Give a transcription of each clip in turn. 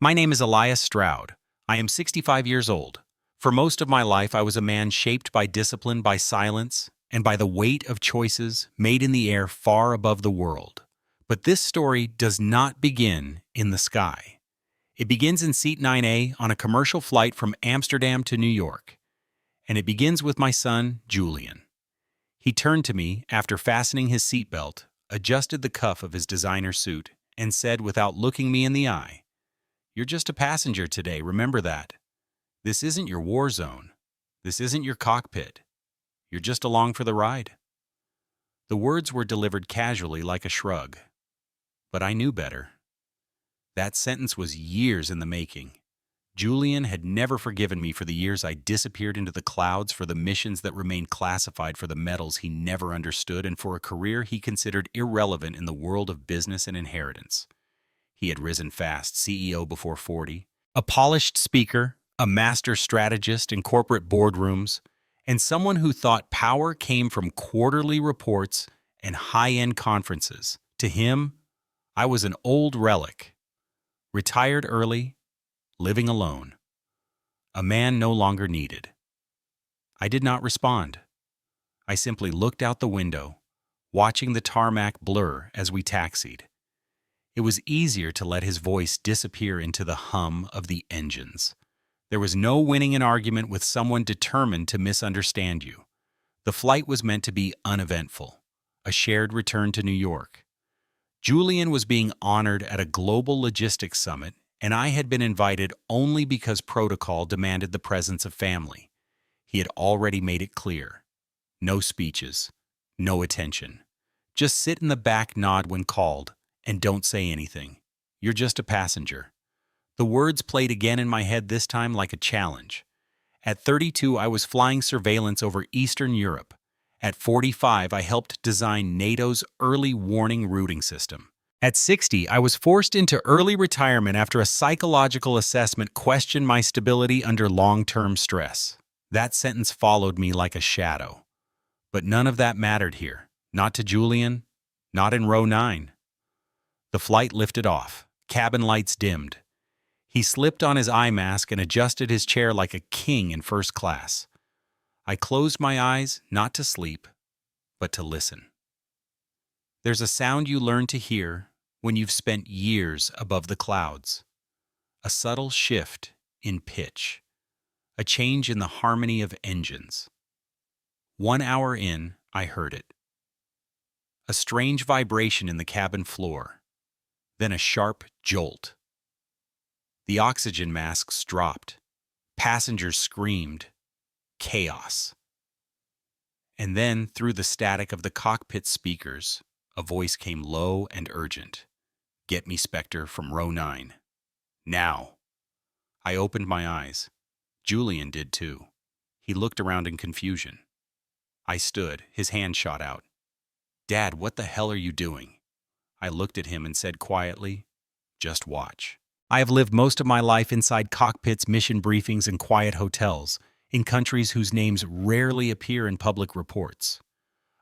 My name is Elias Stroud. I am 65 years old. For most of my life, I was a man shaped by discipline, by silence, and by the weight of choices made in the air far above the world. But this story does not begin in the sky. It begins in Seat 9A on a commercial flight from Amsterdam to New York. And it begins with my son, Julian. He turned to me after fastening his seatbelt, adjusted the cuff of his designer suit, and said without looking me in the eye, "You're just a passenger today, remember that. This isn't your war zone. This isn't your cockpit. You're just along for the ride." The words were delivered casually like a shrug. But I knew better. That sentence was years in the making. Julian had never forgiven me for the years I disappeared into the clouds, for the missions that remained classified, for the medals he never understood, and for a career he considered irrelevant in the world of business and inheritance. He had risen fast, CEO before 40, a polished speaker, a master strategist in corporate boardrooms, and someone who thought power came from quarterly reports and high-end conferences. To him, I was an old relic, retired early, living alone, a man no longer needed. I did not respond. I simply looked out the window, watching the tarmac blur as we taxied. It was easier to let his voice disappear into the hum of the engines. There was no winning an argument with someone determined to misunderstand you. The flight was meant to be uneventful, a shared return to New York. Julian was being honored at a global logistics summit, and I had been invited only because protocol demanded the presence of family. He had already made it clear. No speeches, no attention. Just sit in the back, nod when called, and don't say anything. You're just a passenger. The words played again in my head, this time like a challenge. At 32, I was flying surveillance over Eastern Europe. At 45, I helped design NATO's early warning routing system. At 60, I was forced into early retirement after a psychological assessment questioned my stability under long-term stress. That sentence followed me like a shadow. But none of that mattered here. Not to Julian, not in row 9. The flight lifted off. Cabin lights dimmed. He slipped on his eye mask and adjusted his chair like a king in first class. I closed my eyes, not to sleep, but to listen. There's a sound you learn to hear when you've spent years above the clouds. A subtle shift in pitch. A change in the harmony of engines. 1 hour in, I heard it. A strange vibration in the cabin floor. Then a sharp jolt. The oxygen masks dropped. Passengers screamed. Chaos. And then, through the static of the cockpit speakers, a voice came low and urgent. "Get me Spectre from row 9. Now." I opened my eyes. Julian did too. He looked around in confusion. I stood, his hand shot out. "Dad, what the hell are you doing?" I looked at him and said quietly, "Just watch." I have lived most of my life inside cockpits, mission briefings, and quiet hotels, in countries whose names rarely appear in public reports.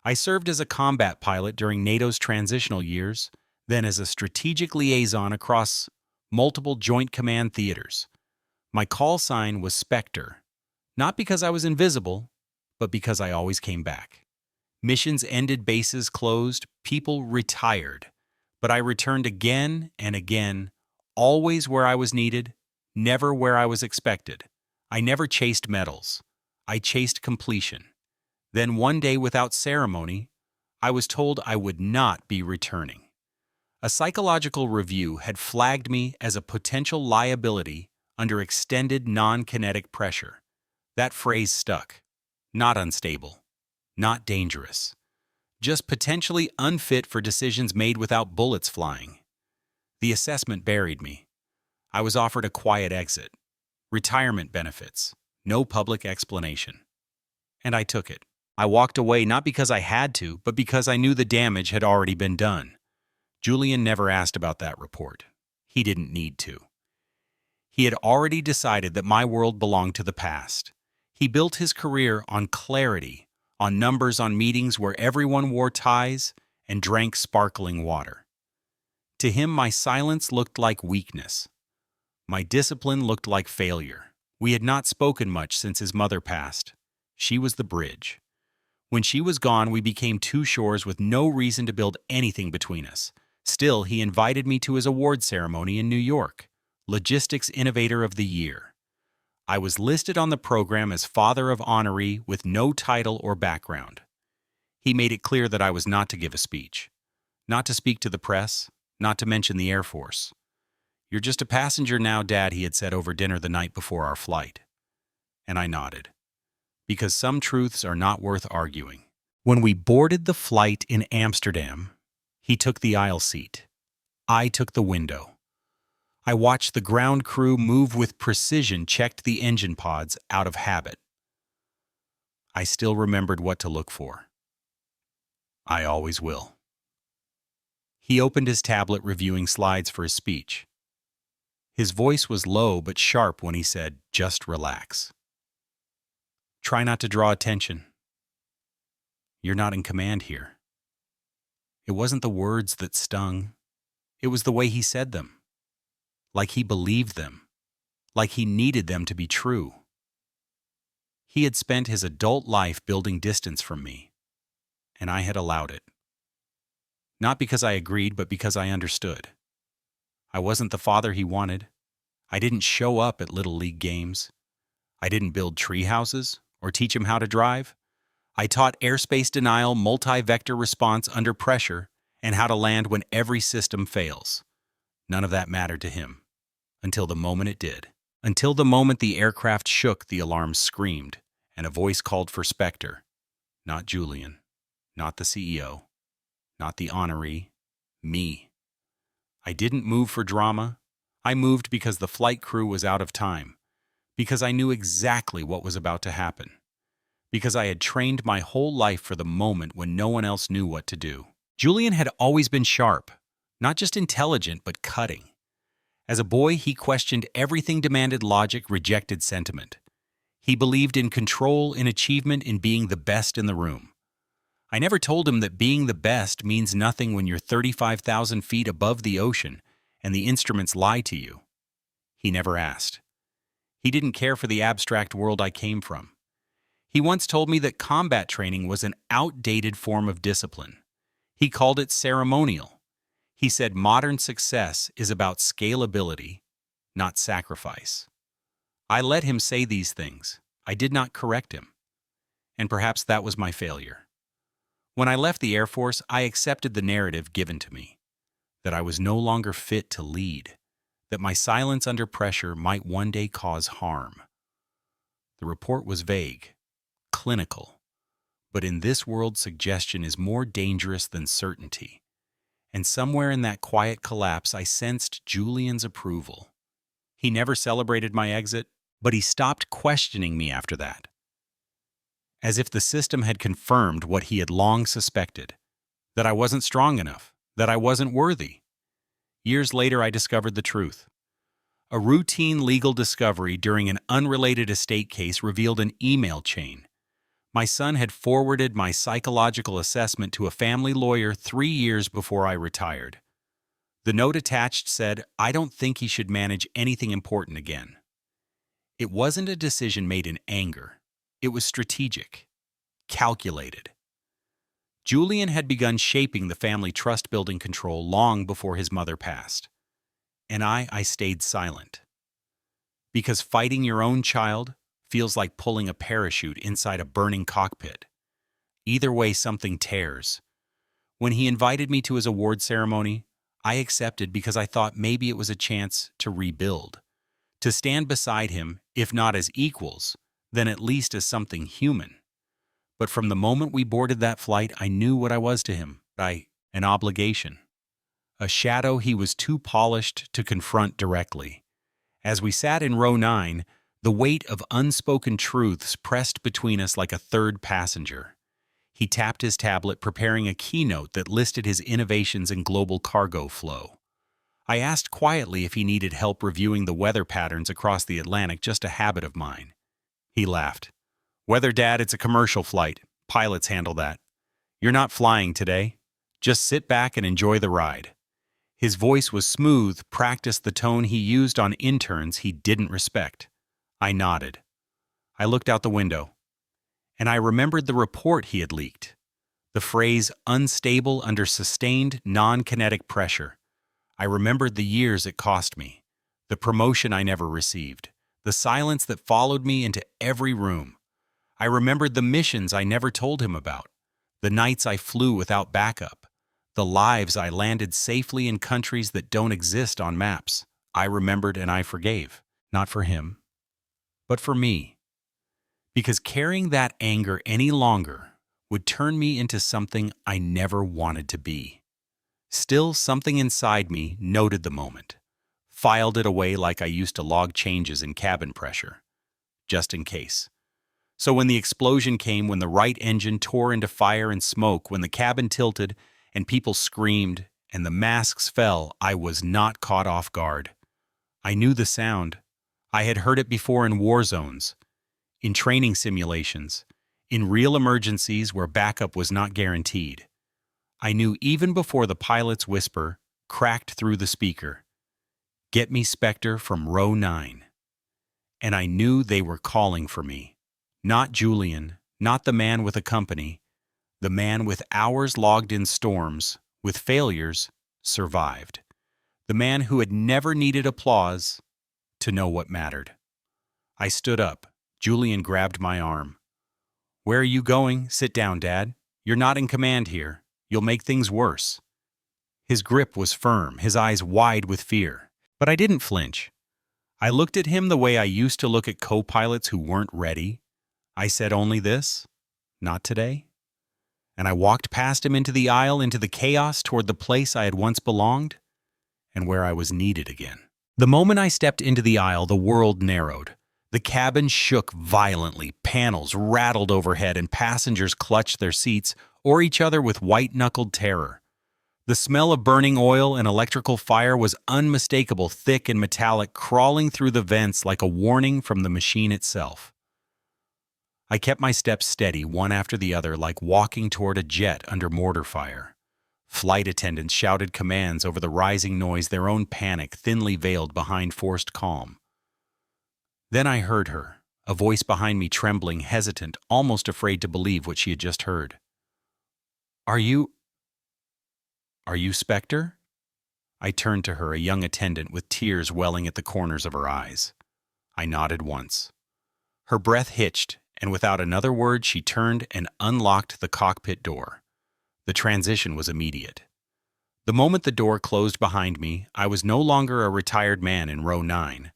I served as a combat pilot during NATO's transitional years, then as a strategic liaison across multiple Joint Command theaters. My call sign was Spectre, not because I was invisible, but because I always came back. Missions ended, bases closed, people retired, but I returned again and again, always where I was needed, never where I was expected. I never chased medals. I chased completion. Then one day, without ceremony, I was told I would not be returning. A psychological review had flagged me as a potential liability under extended non-kinetic pressure. That phrase stuck. Not unstable. Not dangerous. Just potentially unfit for decisions made without bullets flying. The assessment buried me. I was offered a quiet exit. Retirement benefits. No public explanation. And I took it. I walked away not because I had to, but because I knew the damage had already been done. Julian never asked about that report. He didn't need to. He had already decided that my world belonged to the past. He built his career on clarity, on numbers, on meetings where everyone wore ties and drank sparkling water. To him, my silence looked like weakness. My discipline looked like failure. We had not spoken much since his mother passed. She was the bridge. When she was gone, we became two shores with no reason to build anything between us. Still, he invited me to his award ceremony in New York, Logistics Innovator of the Year. I was listed on the program as Father of Honoree with no title or background. He made it clear that I was not to give a speech, not to speak to the press, not to mention the Air Force. "You're just a passenger now, Dad," he had said over dinner the night before our flight. And I nodded, because some truths are not worth arguing. When we boarded the flight in Amsterdam, he took the aisle seat. I took the window. I watched the ground crew move with precision, checked the engine pods out of habit. I still remembered what to look for. I always will. He opened his tablet, reviewing slides for his speech. His voice was low but sharp when he said, "Just relax. Try not to draw attention. You're not in command here." It wasn't the words that stung. It was the way he said them. Like he believed them. Like he needed them to be true. He had spent his adult life building distance from me, and I had allowed it. Not because I agreed, but because I understood. I wasn't the father he wanted. I didn't show up at Little League games. I didn't build tree houses or teach him how to drive. I taught airspace denial, multi-vector response under pressure, and how to land when every system fails. None of that mattered to him. Until the moment it did. Until the moment the aircraft shook, the alarms screamed, and a voice called for Spectre. Not Julian. Not the CEO. Not the honoree. Me. I didn't move for drama. I moved because the flight crew was out of time. Because I knew exactly what was about to happen. Because I had trained my whole life for the moment when no one else knew what to do. Julian had always been sharp. Not just intelligent, but cutting. As a boy, he questioned everything, demanded logic, rejected sentiment. He believed in control, in achievement, in being the best in the room. I never told him that being the best means nothing when you're 35,000 feet above the ocean and the instruments lie to you. He never asked. He didn't care for the abstract world I came from. He once told me that combat training was an outdated form of discipline. He called it ceremonial. He said modern success is about scalability, not sacrifice. I let him say these things. I did not correct him. And perhaps that was my failure. When I left the Air Force, I accepted the narrative given to me, that I was no longer fit to lead, that my silence under pressure might one day cause harm. The report was vague, clinical, but in this world, suggestion is more dangerous than certainty. And somewhere in that quiet collapse, I sensed Julian's approval. He never celebrated my exit, but he stopped questioning me after that. As if the system had confirmed what he had long suspected, that I wasn't strong enough, that I wasn't worthy. Years later, I discovered the truth. A routine legal discovery during an unrelated estate case revealed an email chain. My son had forwarded my psychological assessment to a family lawyer 3 years before I retired. The note attached said, "I don't think he should manage anything important again." It wasn't a decision made in anger. It was strategic, calculated. Julian had begun shaping the family trust-building control long before his mother passed. And I stayed silent. Because fighting your own child feels like pulling a parachute inside a burning cockpit. Either way, something tears. When he invited me to his award ceremony, I accepted because I thought maybe it was a chance to rebuild, to stand beside him, if not as equals, then at least as something human. But from the moment we boarded that flight, I knew what I was to him. An obligation. A shadow he was too polished to confront directly. As we sat in row 9, the weight of unspoken truths pressed between us like a third passenger. He tapped his tablet, preparing a keynote that listed his innovations in global cargo flow. I asked quietly if he needed help reviewing the weather patterns across the Atlantic, just a habit of mine. He laughed. "Weather, Dad, it's a commercial flight. Pilots handle that. You're not flying today. Just sit back and enjoy the ride." His voice was smooth, practiced the tone he used on interns he didn't respect. I nodded. I looked out the window, and I remembered the report he had leaked. The phrase unstable under sustained, non-kinetic pressure. I remembered the years it cost me, the promotion I never received, the silence that followed me into every room. I remembered the missions I never told him about, the nights I flew without backup, the lives I landed safely in countries that don't exist on maps. I remembered and I forgave, not for him, but for me. Because carrying that anger any longer would turn me into something I never wanted to be. Still, something inside me noted the moment, filed it away like I used to log changes in cabin pressure, just in case. So when the explosion came, when the right engine tore into fire and smoke, when the cabin tilted and people screamed and the masks fell, I was not caught off guard. I knew the sound. I had heard it before in war zones, in training simulations, in real emergencies where backup was not guaranteed. I knew even before the pilot's whisper cracked through the speaker, "Get me Spectre from row 9." And I knew they were calling for me. Not Julian, not the man with a company, the man with hours logged in storms, with failures, survived. The man who had never needed applause to know what mattered. I stood up. Julian grabbed my arm. "Where are you going? Sit down, Dad. You're not in command here. You'll make things worse." His grip was firm, his eyes wide with fear. But I didn't flinch. I looked at him the way I used to look at co-pilots who weren't ready. I said only this, "Not today." And I walked past him into the aisle, into the chaos, toward the place I had once belonged, and where I was needed again. The moment I stepped into the aisle, the world narrowed. The cabin shook violently, panels rattled overhead, and passengers clutched their seats or each other with white-knuckled terror. The smell of burning oil and electrical fire was unmistakable, thick and metallic, crawling through the vents like a warning from the machine itself. I kept my steps steady, one after the other, like walking toward a jet under mortar fire. Flight attendants shouted commands over the rising noise, their own panic thinly veiled behind forced calm. Then I heard her, a voice behind me trembling, hesitant, almost afraid to believe what she had just heard. Are you Spectre?" I turned to her, a young attendant with tears welling at the corners of her eyes. I nodded once. Her breath hitched, and without another word she turned and unlocked the cockpit door. The transition was immediate. The moment the door closed behind me, I was no longer a retired man in row 9.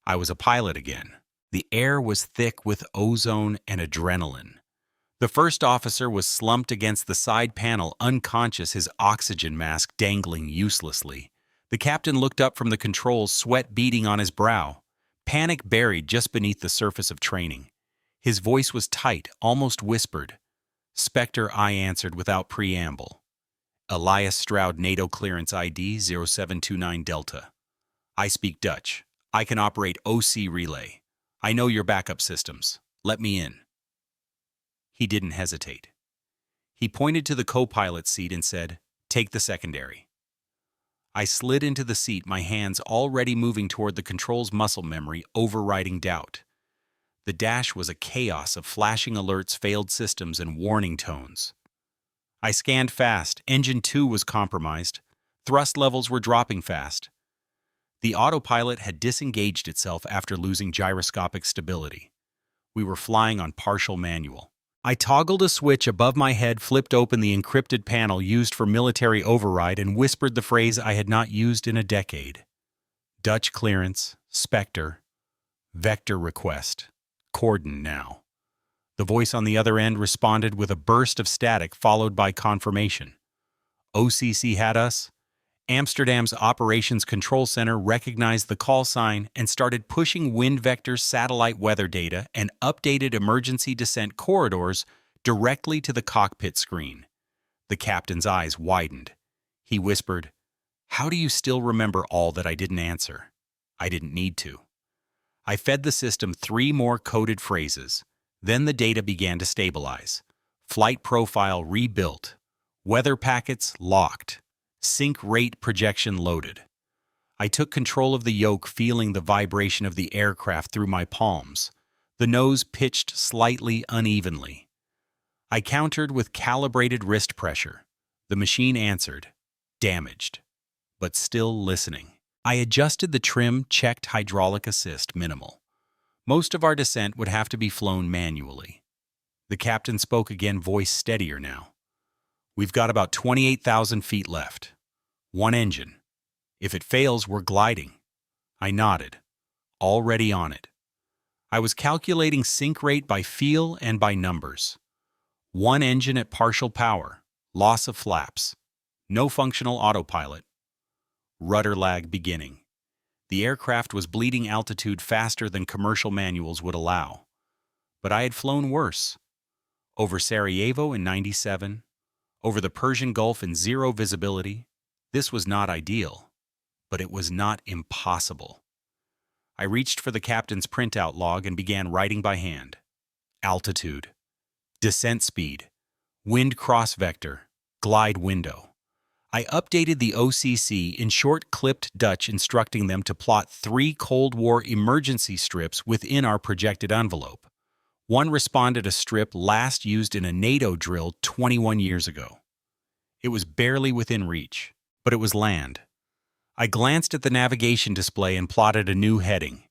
I was a pilot again. The air was thick with ozone and adrenaline. The first officer was slumped against the side panel, unconscious, his oxygen mask dangling uselessly. The captain looked up from the controls, sweat beading on his brow, panic buried just beneath the surface of training. His voice was tight, almost whispered. "Spectre," I answered without preamble. "Elias Stroud, NATO clearance ID 0729 Delta. I speak Dutch. I can operate OC relay. I know your backup systems. Let me in." He didn't hesitate. He pointed to the co-pilot seat and said, "Take the secondary." I slid into the seat, my hands already moving toward the controls muscle memory, overriding doubt. The dash was a chaos of flashing alerts, failed systems, and warning tones. I scanned fast. Engine 2 was compromised. Thrust levels were dropping fast. The autopilot had disengaged itself after losing gyroscopic stability. We were flying on partial manual. I toggled a switch above my head, flipped open the encrypted panel used for military override, and whispered the phrase I had not used in a decade. "Dutch clearance, Spectre, vector request, cordon now." The voice on the other end responded with a burst of static followed by confirmation. "OCC had us." Amsterdam's Operations Control Center recognized the call sign and started pushing Wind Vector's satellite weather data and updated emergency descent corridors directly to the cockpit screen. The captain's eyes widened. He whispered, "How do you still remember all that I didn't answer?" I didn't need to. I fed the system 3 more coded phrases. Then the data began to stabilize. Flight profile rebuilt. Weather packets locked. Sync rate projection loaded. I took control of the yoke, feeling the vibration of the aircraft through my palms. The nose pitched slightly unevenly. I countered with calibrated wrist pressure. The machine answered, damaged, but still listening. I adjusted the trim, checked hydraulic assist minimal. Most of our descent would have to be flown manually. The captain spoke again, voice steadier now. We've got about 28,000 feet left. One engine. If it fails, we're gliding. I nodded. Already on it. I was calculating sync rate by feel and by numbers. One engine at partial power. Loss of flaps. No functional autopilot. Rudder lag beginning. The aircraft was bleeding altitude faster than commercial manuals would allow. But I had flown worse. Over Sarajevo in '97, over the Persian Gulf in zero visibility. This was not ideal, but it was not impossible. I reached for the captain's printout log and began writing by hand. Altitude, descent speed, wind cross vector, glide window. I updated the OCC in short clipped Dutch, instructing them to plot 3 Cold War emergency strips within our projected envelope. One responded a strip last used in a NATO drill 21 years ago. It was barely within reach, but it was land. I glanced at the navigation display and plotted a new heading.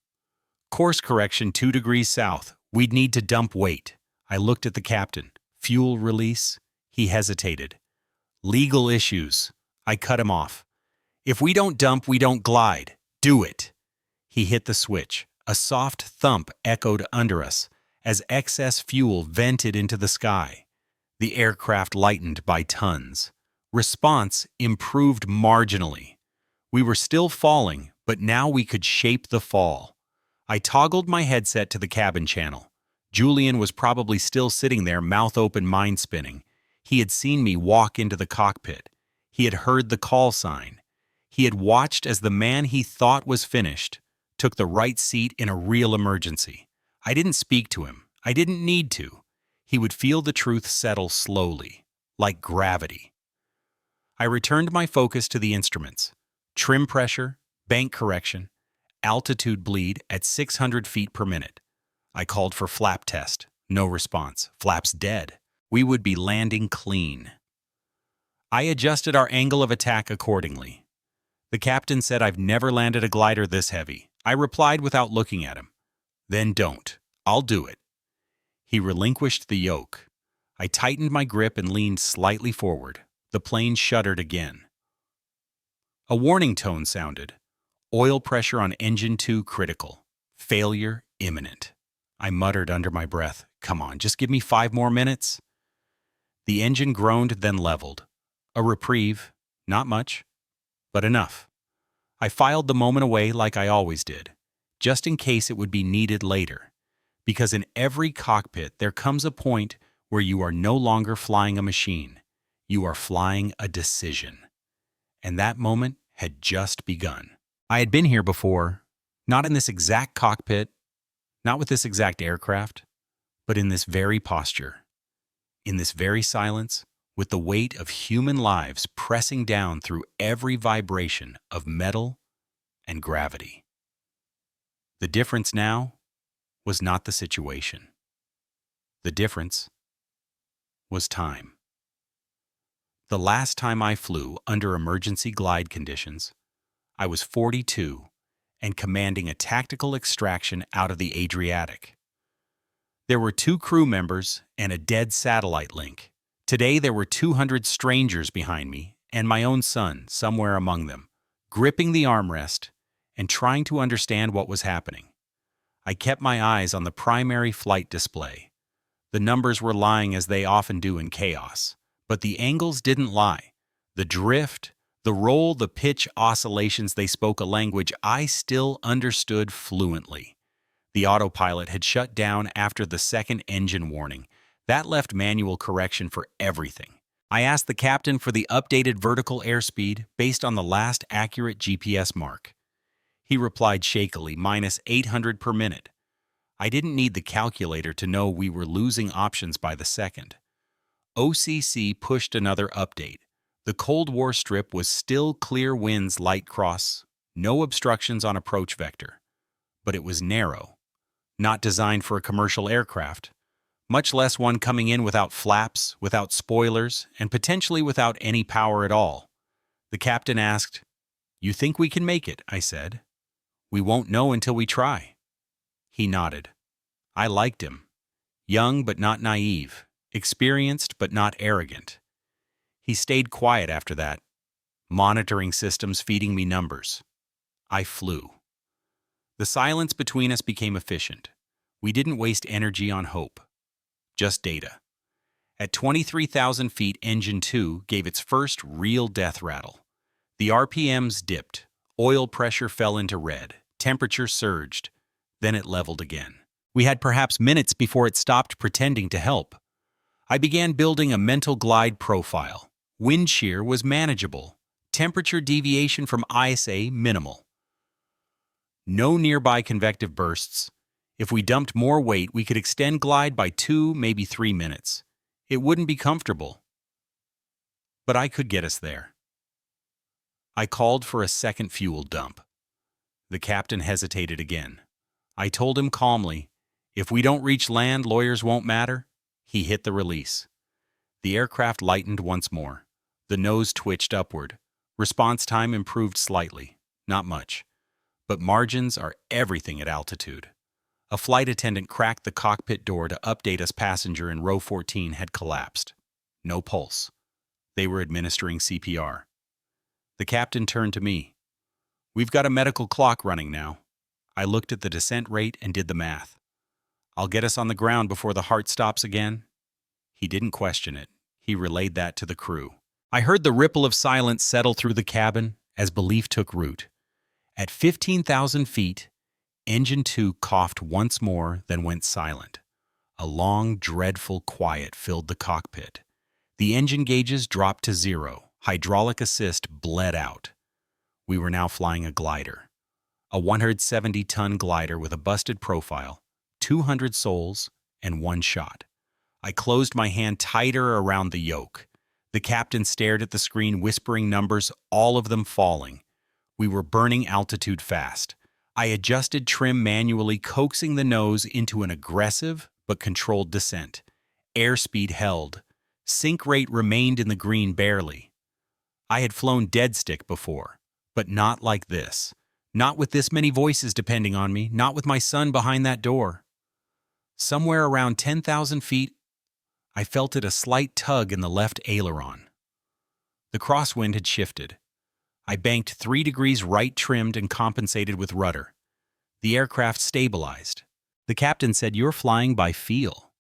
Course correction 2 degrees south. We'd need to dump weight. I looked at the captain. Fuel release? He hesitated. Legal issues. I cut him off. If we don't dump, we don't glide. Do it. He hit the switch. A soft thump echoed under us as excess fuel vented into the sky. The aircraft lightened by tons. Response improved marginally. We were still falling, but now we could shape the fall. I toggled my headset to the cabin channel. Julian was probably still sitting there, mouth open, mind spinning. He had seen me walk into the cockpit. He had heard the call sign. He had watched as the man he thought was finished took the right seat in a real emergency. I didn't speak to him. I didn't need to. He would feel the truth settle slowly, like gravity. I returned my focus to the instruments. Trim pressure, bank correction, altitude bleed at 600 feet per minute. I called for flap test. No response. Flaps dead. We would be landing clean. I adjusted our angle of attack accordingly. The captain said, I've never landed a glider this heavy. I replied without looking at him. Then don't. I'll do it. He relinquished the yoke. I tightened my grip and leaned slightly forward. The plane shuddered again. A warning tone sounded. Oil pressure on engine 2 critical. Failure imminent. I muttered under my breath, come on, just give me 5 more minutes. The engine groaned, then leveled. A reprieve, not much, but enough. I filed the moment away like I always did, just in case it would be needed later. Because in every cockpit there comes a point where you are no longer flying a machine. You are flying a decision. And that moment had just begun. I had been here before, not in this exact cockpit, not with this exact aircraft, but in this very posture, in this very silence, with the weight of human lives pressing down through every vibration of metal and gravity. The difference now was not the situation. The difference was time. The last time I flew under emergency glide conditions, I was 42 and commanding a tactical extraction out of the Adriatic. There were 2 crew members and a dead satellite link. Today there were 200 strangers behind me and my own son somewhere among them, gripping the armrest and trying to understand what was happening. I kept my eyes on the primary flight display. The numbers were lying as they often do in chaos, but the angles didn't lie. The drift, the roll, the pitch oscillations, they spoke a language I still understood fluently. The autopilot had shut down after the second engine warning. That left manual correction for everything. I asked the captain for the updated vertical airspeed based on the last accurate GPS mark. He replied shakily, -800 per minute. I didn't need the calculator to know we were losing options by the second. OCC pushed another update. The Cold War strip was still clear winds light cross, no obstructions on approach vector. But it was narrow, not designed for a commercial aircraft, much less one coming in without flaps, without spoilers, and potentially without any power at all. The captain asked, "You think we can make it?" I said. "We won't know until we try." He nodded. I liked him. Young but not naive, experienced but not arrogant. He stayed quiet after that, monitoring systems feeding me numbers. I flew. The silence between us became efficient. We didn't waste energy on hope. Just data. At 23,000 feet, Engine 2 gave its first real death rattle. The RPMs dipped, oil pressure fell into red, temperature surged, then it leveled again. We had perhaps minutes before it stopped pretending to help. I began building a mental glide profile. Wind shear was manageable. Temperature deviation from ISA minimal. No nearby convective bursts. If we dumped more weight, we could extend glide by 2, maybe 3 minutes. It wouldn't be comfortable, but I could get us there. I called for a second fuel dump. The captain hesitated again. I told him calmly, "If we don't reach land, lawyers won't matter." He hit the release. The aircraft lightened once more. The nose twitched upward. Response time improved slightly, not much. But margins are everything at altitude. A flight attendant cracked the cockpit door to update us passenger in row 14 had collapsed. No pulse. They were administering CPR. The captain turned to me. "We've got a medical clock running now." I looked at the descent rate and did the math. "I'll get us on the ground before the heart stops again." He didn't question it. He relayed that to the crew. I heard the ripple of silence settle through the cabin as belief took root. At 15,000 feet, Engine 2 coughed once more, then went silent. A long, dreadful quiet filled the cockpit. The engine gauges dropped to 0. Hydraulic assist bled out. We were now flying a glider. A 170-ton glider with a busted profile, 200 souls, and 1 shot. I closed my hand tighter around the yoke. The captain stared at the screen, whispering numbers, all of them falling. We were burning altitude fast. I adjusted trim manually, coaxing the nose into an aggressive but controlled descent. Airspeed held. Sync rate remained in the green barely. I had flown dead stick before, but not like this. Not with this many voices depending on me, not with my son behind that door. Somewhere around 10,000 feet, I felt it a slight tug in the left aileron. The crosswind had shifted. I banked 3 degrees right, trimmed and compensated with rudder. The aircraft stabilized. The captain said, "You're flying by feel."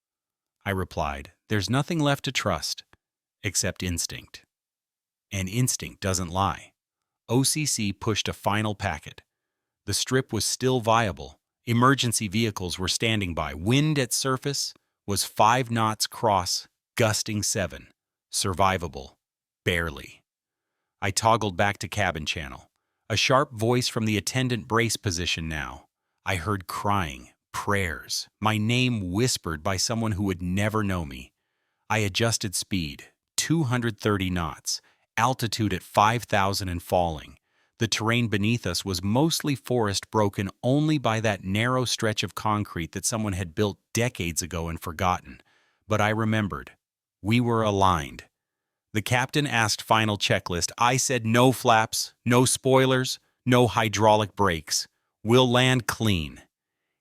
I replied, "There's nothing left to trust, except instinct." And instinct doesn't lie. OCC pushed a final packet. The strip was still viable. Emergency vehicles were standing by. Wind at surface was 5 knots cross, gusting 7. Survivable. Barely. I toggled back to cabin channel. A sharp voice from the attendant brace position now. I heard crying, prayers, my name whispered by someone who would never know me. I adjusted speed, 230 knots, altitude at 5,000 and falling. The terrain beneath us was mostly forest, broken only by that narrow stretch of concrete that someone had built decades ago and forgotten. But I remembered. We were aligned. The captain asked final checklist. I said no flaps, no spoilers, no hydraulic brakes. We'll land clean.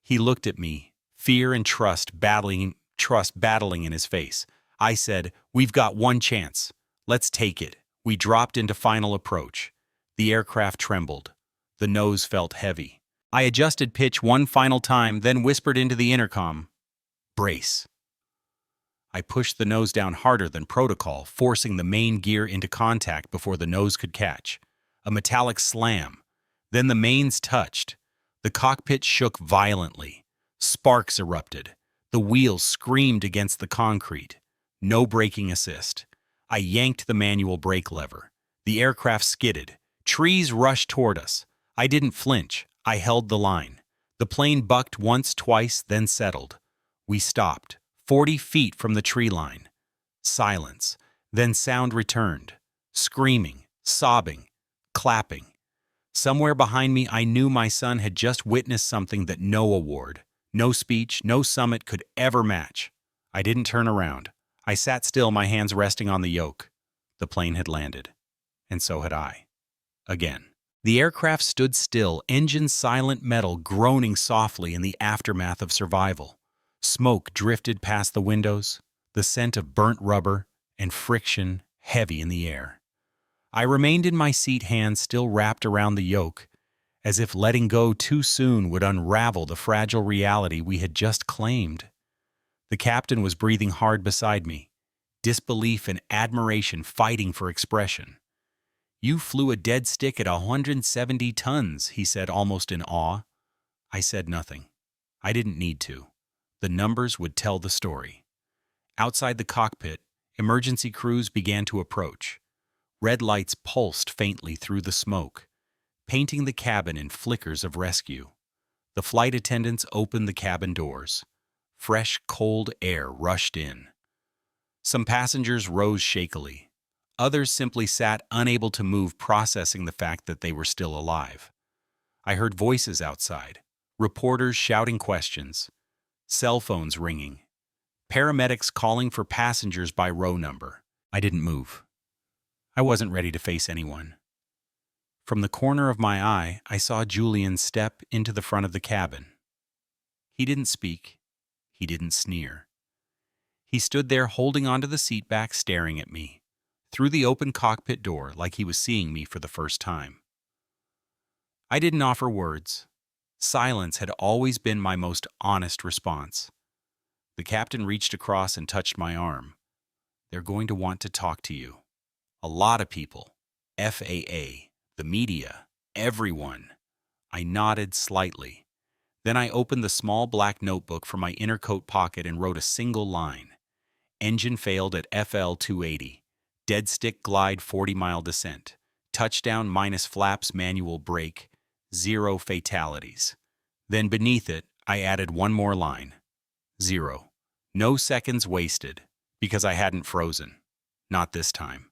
He looked at me, fear and trust battling in his face. I said, "We've got one chance. Let's take it." We dropped into final approach. The aircraft trembled. The nose felt heavy. I adjusted pitch one final time, then whispered into the intercom, "Brace." I pushed the nose down harder than protocol, forcing the main gear into contact before the nose could catch. A metallic slam. Then the mains touched. The cockpit shook violently. Sparks erupted. The wheels screamed against the concrete. No braking assist. I yanked the manual brake lever. The aircraft skidded. Trees rushed toward us. I didn't flinch. I held the line. The plane bucked once, twice, then settled. We stopped, 40 feet from the tree line. Silence. Then sound returned. screaming, sobbing, clapping. Somewhere behind me, I knew my son had just witnessed something that no award, no speech, no summit could ever match. I didn't turn around. I sat still, my hands resting on the yoke. The plane had landed. And so had I. Again. The aircraft stood still, engine silent, metal groaning softly in the aftermath of survival. Smoke drifted past the windows, the scent of burnt rubber and friction heavy in the air. I remained in my seat, hands still wrapped around the yoke, as if letting go too soon would unravel the fragile reality we had just claimed. The captain was breathing hard beside me, disbelief and admiration fighting for expression. "You flew a dead stick at 170 tons, he said, almost in awe. I said nothing. I didn't need to. The numbers would tell the story. Outside the cockpit, emergency crews began to approach. Red lights pulsed faintly through the smoke, painting the cabin in flickers of rescue. The flight attendants opened the cabin doors. Fresh, cold air rushed in. Some passengers rose shakily. Others simply sat unable to move, processing the fact that they were still alive. I heard voices outside, reporters shouting questions, cell phones ringing, paramedics calling for passengers by row number. I didn't move. I wasn't ready to face anyone. From the corner of my eye, I saw Julian step into the front of the cabin. He didn't speak. He didn't sneer. He stood there holding onto the seat back, staring at me through the open cockpit door like he was seeing me for the first time. I didn't offer words. Silence had always been my most honest response. The captain reached across and touched my arm. "They're going to want to talk to you. A lot of people. FAA, the media, everyone." I nodded slightly. Then I opened the small black notebook from my inner coat pocket and wrote a single line. "Engine failed at FL 280. Dead stick glide 40-mile descent. Touchdown minus flaps manual brake. 0 fatalities." Then beneath it, I added one more line. 0. No seconds wasted, because I hadn't frozen. Not this time.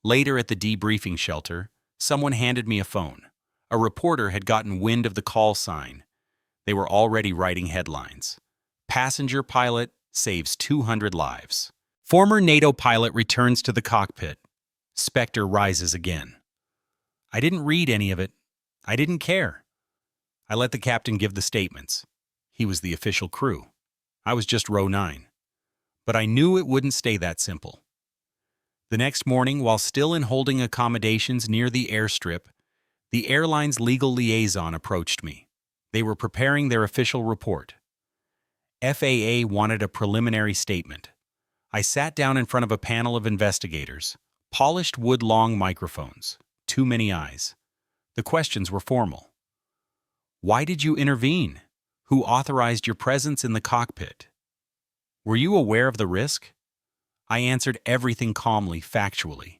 Later at the debriefing shelter, someone handed me a phone. A reporter had gotten wind of the call sign. They were already writing headlines. "Passenger pilot saves 200 lives. Former NATO pilot returns to the cockpit. Spectre rises again." I didn't read any of it. I didn't care. I let the captain give the statements. He was the official crew. I was just row 9. But I knew it wouldn't stay that simple. The next morning, while still in holding accommodations near the airstrip, the airline's legal liaison approached me. They were preparing their official report. FAA wanted a preliminary statement. I sat down in front of a panel of investigators, polished wood-long microphones, too many eyes. The questions were formal. "Why did you intervene? Who authorized your presence in the cockpit? Were you aware of the risk?" I answered everything calmly, factually.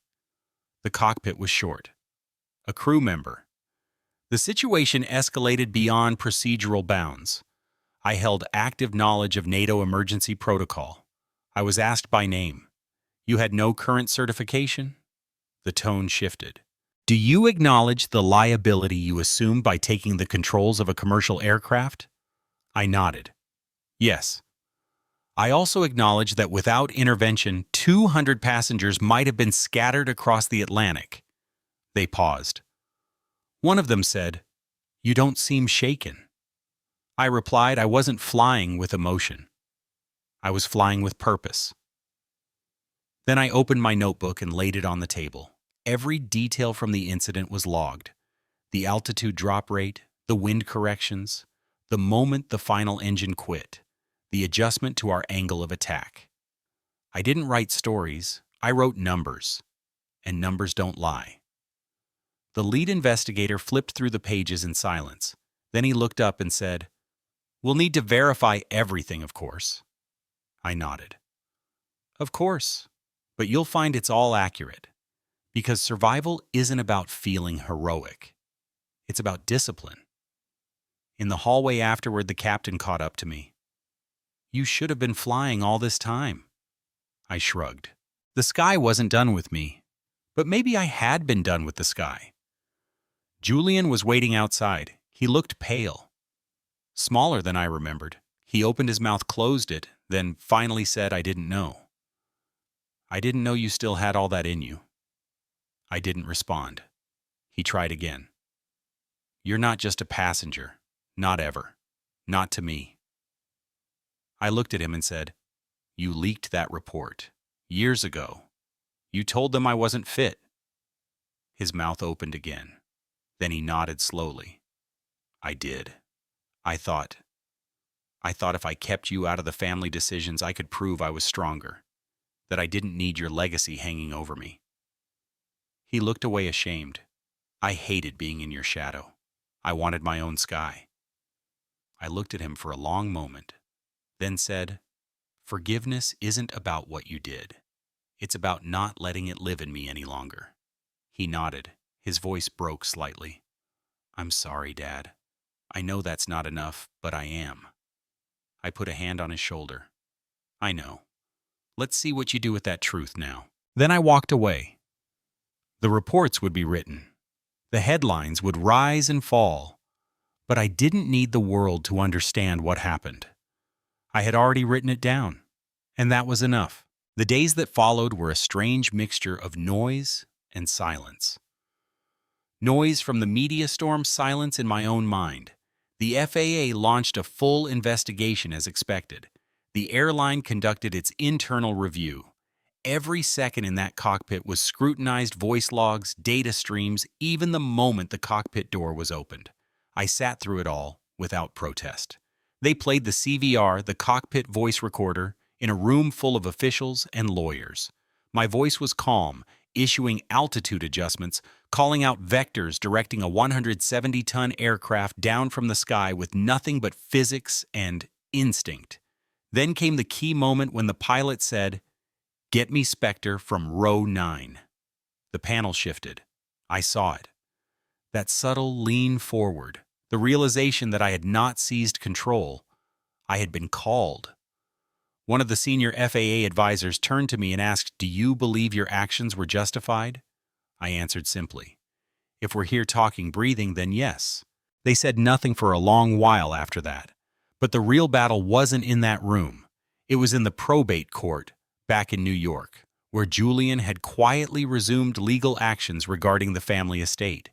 The cockpit was short. A crew member. The situation escalated beyond procedural bounds. I held active knowledge of NATO emergency protocol. I was asked by name. "You had no current certification?" The tone shifted. "Do you acknowledge the liability you assumed by taking the controls of a commercial aircraft?" I nodded. "Yes." "I also acknowledge that without intervention, 200 passengers might have been scattered across the Atlantic." They paused. One of them said, "You don't seem shaken." I replied I wasn't flying with emotion. I was flying with purpose. Then I opened my notebook and laid it on the table. Every detail from the incident was logged. The altitude drop rate, the wind corrections, the moment the final engine quit, the adjustment to our angle of attack. I didn't write stories, I wrote numbers. And numbers don't lie. The lead investigator flipped through the pages in silence. Then he looked up and said, "We'll need to verify everything, of course." I nodded. "Of course, but you'll find it's all accurate. Because survival isn't about feeling heroic. It's about discipline." In the hallway afterward, the captain caught up to me. "You should have been flying all this time." I shrugged. The sky wasn't done with me. But maybe I had been done with the sky. Julian was waiting outside. He looked pale. Smaller than I remembered. He opened his mouth, closed it, then finally said, "I didn't know." "I didn't know you still had all that in you." I didn't respond. He tried again. "You're not just a passenger. Not ever. Not to me." I looked at him and said, "You leaked that report. Years ago. You told them I wasn't fit." His mouth opened again. Then he nodded slowly. "I did. I thought if I kept you out of the family decisions, I could prove I was stronger, that I didn't need your legacy hanging over me." He looked away ashamed. "I hated being in your shadow. I wanted my own sky." I looked at him for a long moment, then said, "Forgiveness isn't about what you did. It's about not letting it live in me any longer." He nodded. His voice broke slightly. "I'm sorry, Dad. I know that's not enough, but I am." I put a hand on his shoulder. "I know. Let's see what you do with that truth now." Then I walked away. The reports would be written. The headlines would rise and fall. But I didn't need the world to understand what happened. I had already written it down, and that was enough. The days that followed were a strange mixture of noise and silence. Noise from the media storm, silence in my own mind. The FAA launched a full investigation as expected. The airline conducted its internal review. Every second in that cockpit was scrutinized, voice logs, data streams, even the moment the cockpit door was opened. I sat through it all without protest. They played the CVR, the cockpit voice recorder, in a room full of officials and lawyers. My voice was calm, issuing altitude adjustments, calling out vectors, directing a 170-ton aircraft down from the sky with nothing but physics and instinct. Then came the key moment when the pilot said, "Get me Spectre from row 9. The panel shifted. I saw it. That subtle lean forward, the realization that I had not seized control. I had been called. One of the senior FAA advisors turned to me and asked, "Do you believe your actions were justified?" I answered simply, "If we're here talking breathing, then yes." They said nothing for a long while after that. But the real battle wasn't in that room. It was in the probate court back in New York, where Julian had quietly resumed legal actions regarding the family estate.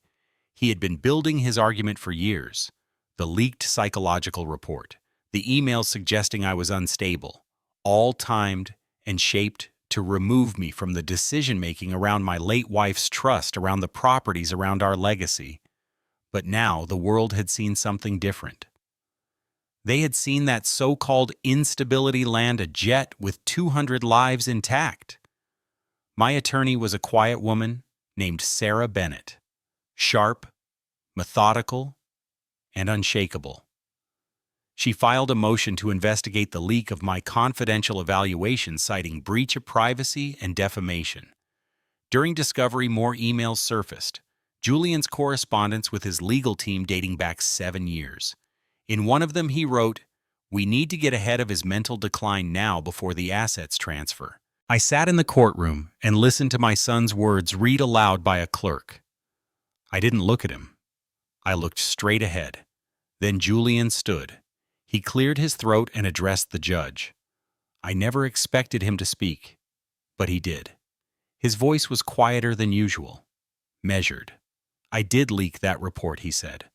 He had been building his argument for years. The leaked psychological report, the emails suggesting I was unstable, all timed and shaped to remove me from the decision-making around my late wife's trust, around the properties, around our legacy. But now the world had seen something different. They had seen that so-called instability land a jet with 200 lives intact. My attorney was a quiet woman named Sarah Bennett, sharp, methodical, and unshakable. She filed a motion to investigate the leak of my confidential evaluation, citing breach of privacy and defamation. During discovery, more emails surfaced. Julian's correspondence with his legal team dating back 7 years. In one of them, he wrote, "We need to get ahead of his mental decline now before the assets transfer." I sat in the courtroom and listened to my son's words read aloud by a clerk. I didn't look at him. I looked straight ahead. Then Julian stood. He cleared his throat and addressed the judge. I never expected him to speak, but he did. His voice was quieter than usual, measured. "I did leak that report," he said.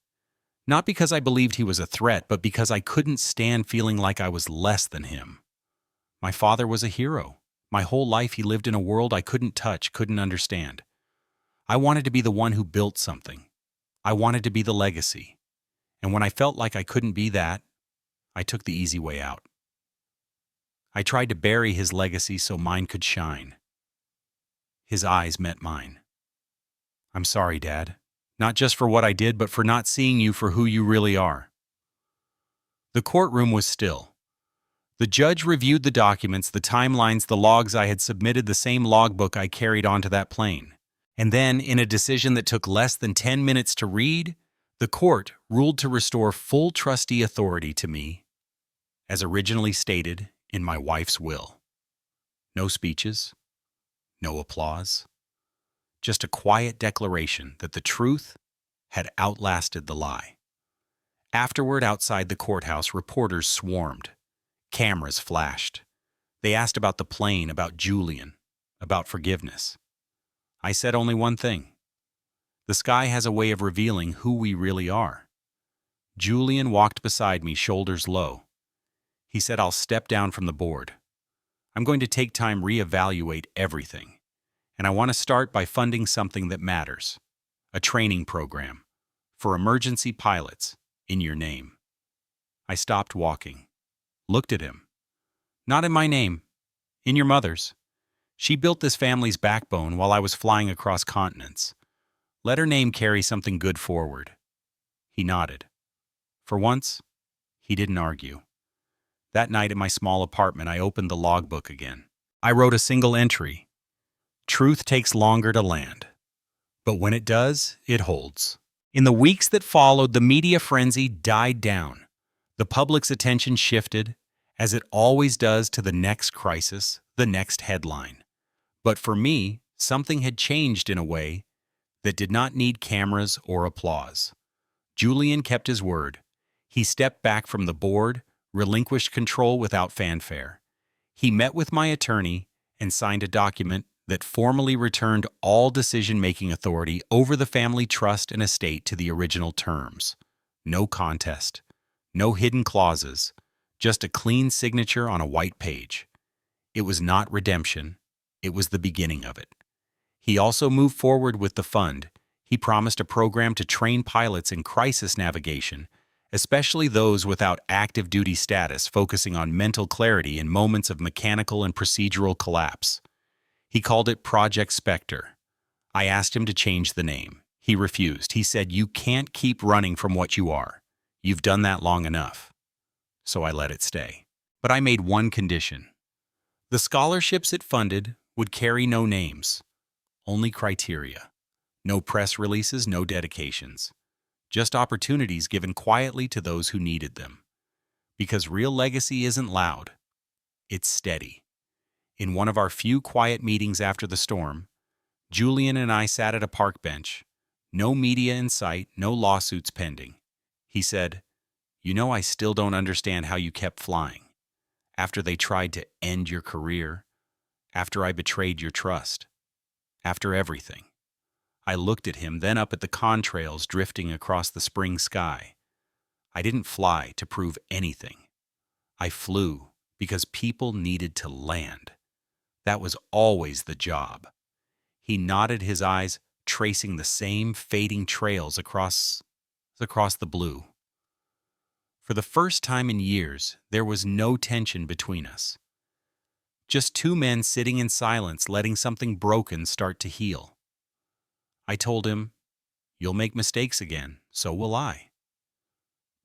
"Not because I believed he was a threat, but because I couldn't stand feeling like I was less than him. My father was a hero. My whole life he lived in a world I couldn't touch, couldn't understand. I wanted to be the one who built something. I wanted to be the legacy. And when I felt like I couldn't be that, I took the easy way out. I tried to bury his legacy so mine could shine." His eyes met mine. "I'm sorry, Dad. Not just for what I did, but for not seeing you for who you really are." The courtroom was still. The judge reviewed the documents, the timelines, the logs I had submitted, the same logbook I carried onto that plane. And then, in a decision that took less than 10 minutes to read, the court ruled to restore full trustee authority to me, as originally stated in my wife's will. No speeches, no applause, just a quiet declaration that the truth had outlasted the lie. Afterward, outside the courthouse, reporters swarmed. Cameras flashed. They asked about the plane, about Julian, about forgiveness. I said only one thing. The sky has a way of revealing who we really are. Julian walked beside me, shoulders low. He said, "I'll step down from the board. I'm going to take time, reevaluate everything. And I want to start by funding something that matters. A training program for emergency pilots in your name." I stopped walking, looked at him. "Not in my name, in your mother's. She built this family's backbone while I was flying across continents. Let her name carry something good forward." He nodded. For once, he didn't argue. That night at my small apartment, I opened the logbook again. I wrote a single entry. Truth takes longer to land, but when it does, it holds. In the weeks that followed, the media frenzy died down. The public's attention shifted, as it always does, to the next crisis, the next headline. But for me, something had changed in a way that did not need cameras or applause. Julian kept his word. He stepped back from the board, relinquished control without fanfare. He met with my attorney and signed a document that formally returned all decision-making authority over the family trust and estate to the original terms. No contest, no hidden clauses, just a clean signature on a white page. It was not redemption, it was the beginning of it. He also moved forward with the fund. He promised a program to train pilots in crisis navigation, especially those without active duty status, focusing on mental clarity in moments of mechanical and procedural collapse. He called it Project Spectre. I asked him to change the name. He refused. He said, "You can't keep running from what you are. You've done that long enough." So I let it stay. But I made one condition. The scholarships it funded would carry no names, only criteria. No press releases, no dedications. Just opportunities given quietly to those who needed them. Because real legacy isn't loud, it's steady. In one of our few quiet meetings after the storm, Julian and I sat at a park bench. No media in sight, no lawsuits pending. He said, "You know, I still don't understand how you kept flying. After they tried to end your career, after I betrayed your trust, after everything." I looked at him, then up at the contrails drifting across the spring sky. I didn't fly to prove anything. I flew because people needed to land. That was always the job. He nodded, his eyes tracing the same fading trails across the blue. For the first time in years, there was no tension between us. Just two men sitting in silence, letting something broken start to heal. I told him, "You'll make mistakes again, so will I.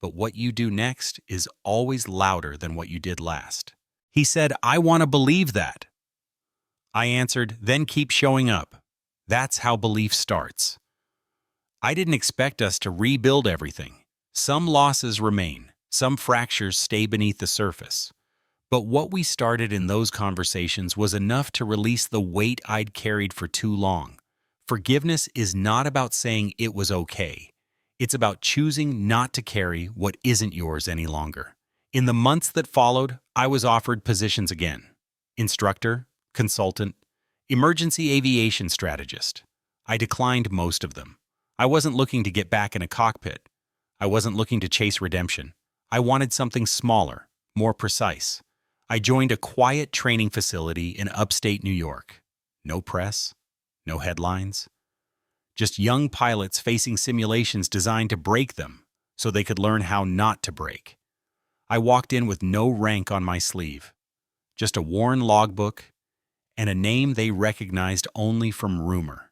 But what you do next is always louder than what you did last." He said, "I want to believe that." I answered, "Then keep showing up. That's how belief starts." I didn't expect us to rebuild everything. Some losses remain, some fractures stay beneath the surface. But what we started in those conversations was enough to release the weight I'd carried for too long. Forgiveness is not about saying it was okay. It's about choosing not to carry what isn't yours any longer. In the months that followed, I was offered positions again. Instructor, consultant, emergency aviation strategist. I declined most of them. I wasn't looking to get back in a cockpit. I wasn't looking to chase redemption. I wanted something smaller, more precise. I joined a quiet training facility in upstate New York. No press, no headlines. Just young pilots facing simulations designed to break them so they could learn how not to break. I walked in with no rank on my sleeve, just a worn logbook and a name they recognized only from rumor.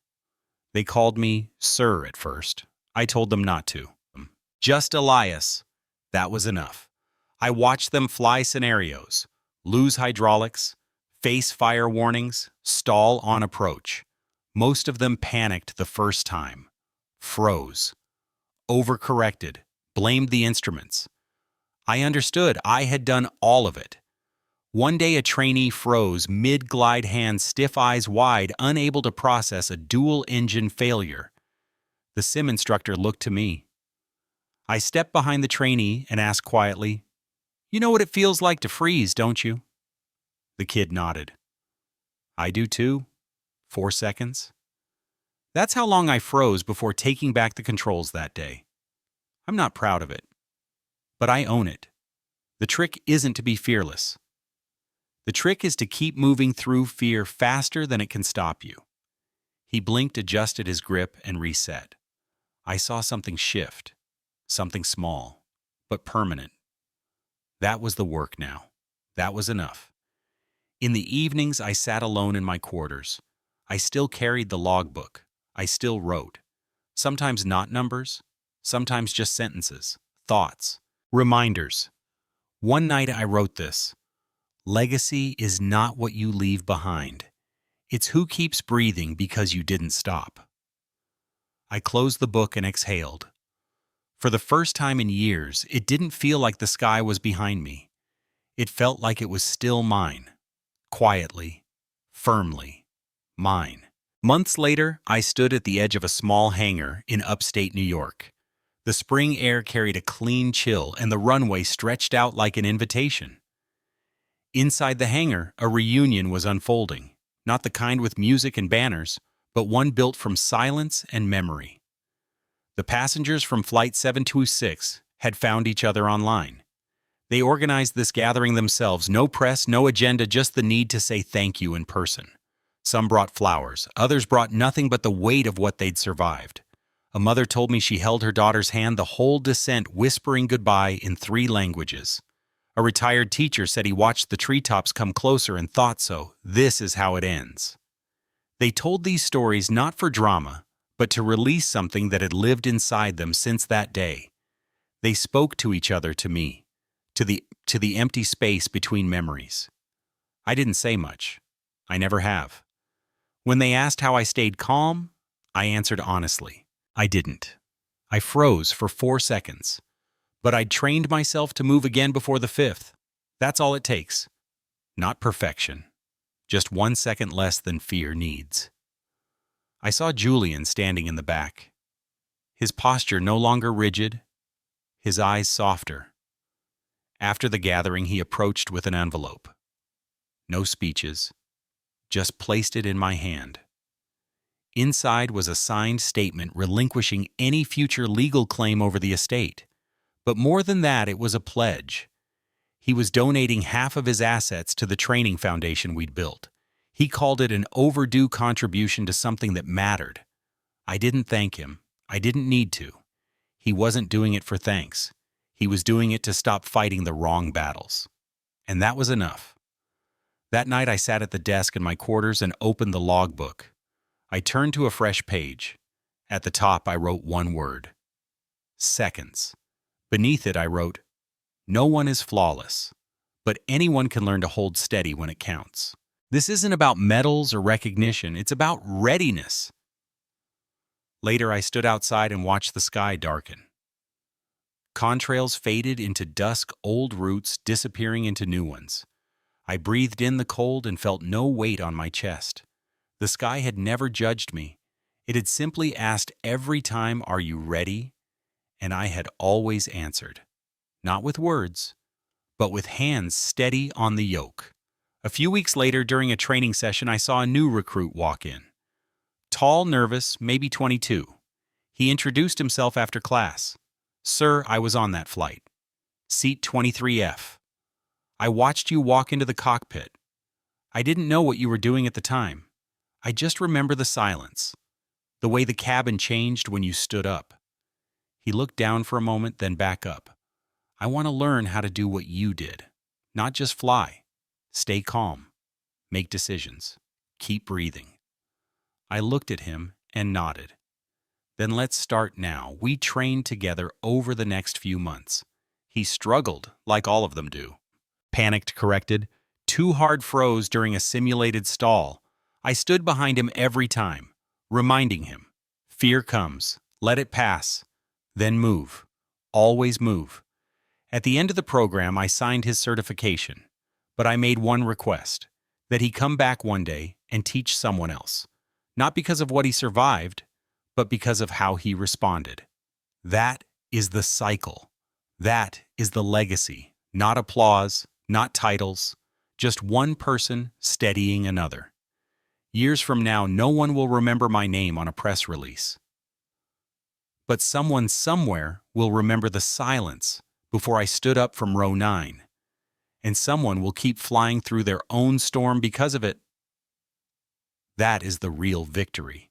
They called me Sir at first. I told them not to. Just Elias. That was enough. I watched them fly scenarios, lose hydraulics, face fire warnings, stall on approach. Most of them panicked the first time, froze, overcorrected, blamed the instruments. I understood I had done all of it. One day a trainee froze mid-glide, hands stiff, eyes wide, unable to process a dual-engine failure. The sim instructor looked to me. I stepped behind the trainee and asked quietly, "You know what it feels like to freeze, don't you?" The kid nodded. "I do too. 4 seconds." That's how long I froze before taking back the controls that day. I'm not proud of it, but I own it. The trick isn't to be fearless. The trick is to keep moving through fear faster than it can stop you. He blinked, adjusted his grip, and reset. I saw something shift, something small, but permanent. That was the work now. That was enough. In the evenings, I sat alone in my quarters. I still carried the logbook. I still wrote. Sometimes not numbers, sometimes just sentences, thoughts, reminders. One night I wrote this: "Legacy is not what you leave behind. It's who keeps breathing because you didn't stop." I closed the book and exhaled. For the first time in years, it didn't feel like the sky was behind me. It felt like it was still mine. Quietly, firmly, mine. Months later, I stood at the edge of a small hangar in upstate New York. The spring air carried a clean chill, and the runway stretched out like an invitation. Inside the hangar, a reunion was unfolding, not the kind with music and banners, but one built from silence and memory. The passengers from Flight 726 had found each other online. They organized this gathering themselves, no press, no agenda, just the need to say thank you in person. Some brought flowers, others brought nothing but the weight of what they'd survived. A mother told me she held her daughter's hand the whole descent, whispering goodbye in 3 languages. A retired teacher said he watched the treetops come closer and thought, so this is how it ends. They told these stories not for drama, but to release something that had lived inside them since that day. They spoke to each other, to me, to the empty space between memories. I didn't say much. I never have. When they asked how I stayed calm, I answered honestly. I didn't. I froze for 4 seconds. But I'd trained myself to move again before the 5th. That's all it takes. Not perfection. Just 1 second less than fear needs. I saw Julian standing in the back. His posture no longer rigid, his eyes softer. After the gathering, he approached with an envelope. No speeches. Just placed it in my hand. Inside was a signed statement relinquishing any future legal claim over the estate. But more than that, it was a pledge. He was donating half of his assets to the training foundation we'd built. He called it an overdue contribution to something that mattered. I didn't thank him. I didn't need to. He wasn't doing it for thanks. He was doing it to stop fighting the wrong battles. And that was enough. That night I sat at the desk in my quarters and opened the logbook. I turned to a fresh page. At the top I wrote one word: seconds. Beneath it I wrote, "No one is flawless, but anyone can learn to hold steady when it counts." This isn't about medals or recognition, it's about readiness. Later I stood outside and watched the sky darken. Contrails faded into dusk, old routes disappearing into new ones. I breathed in the cold and felt no weight on my chest. The sky had never judged me. It had simply asked every time, "Are you ready?" And I had always answered. Not with words, but with hands steady on the yoke. A few weeks later, during a training session, I saw a new recruit walk in. Tall, nervous, maybe 22. He introduced himself after class. "Sir, I was on that flight. Seat 23F. I watched you walk into the cockpit. I didn't know what you were doing at the time. I just remember the silence, the way the cabin changed when you stood up." He looked down for a moment, then back up. "I want to learn how to do what you did. Not just fly. Stay calm. Make decisions. Keep breathing." I looked at him and nodded. "Then let's start now." We trained together over the next few months. He struggled, like all of them do. Panicked, corrected. Too hard, froze during a simulated stall. I stood behind him every time, reminding him, "Fear comes. Let it pass. Then move. Always move." At the end of the program, I signed his certification. But I made one request, that he come back one day and teach someone else, not because of what he survived, but because of how he responded. That is the cycle. That is the legacy. Not applause, not titles, just one person steadying another. Years from now, no one will remember my name on a press release. But someone somewhere will remember the silence before I stood up from row 9. And someone will keep flying through their own storm because of it. That is the real victory.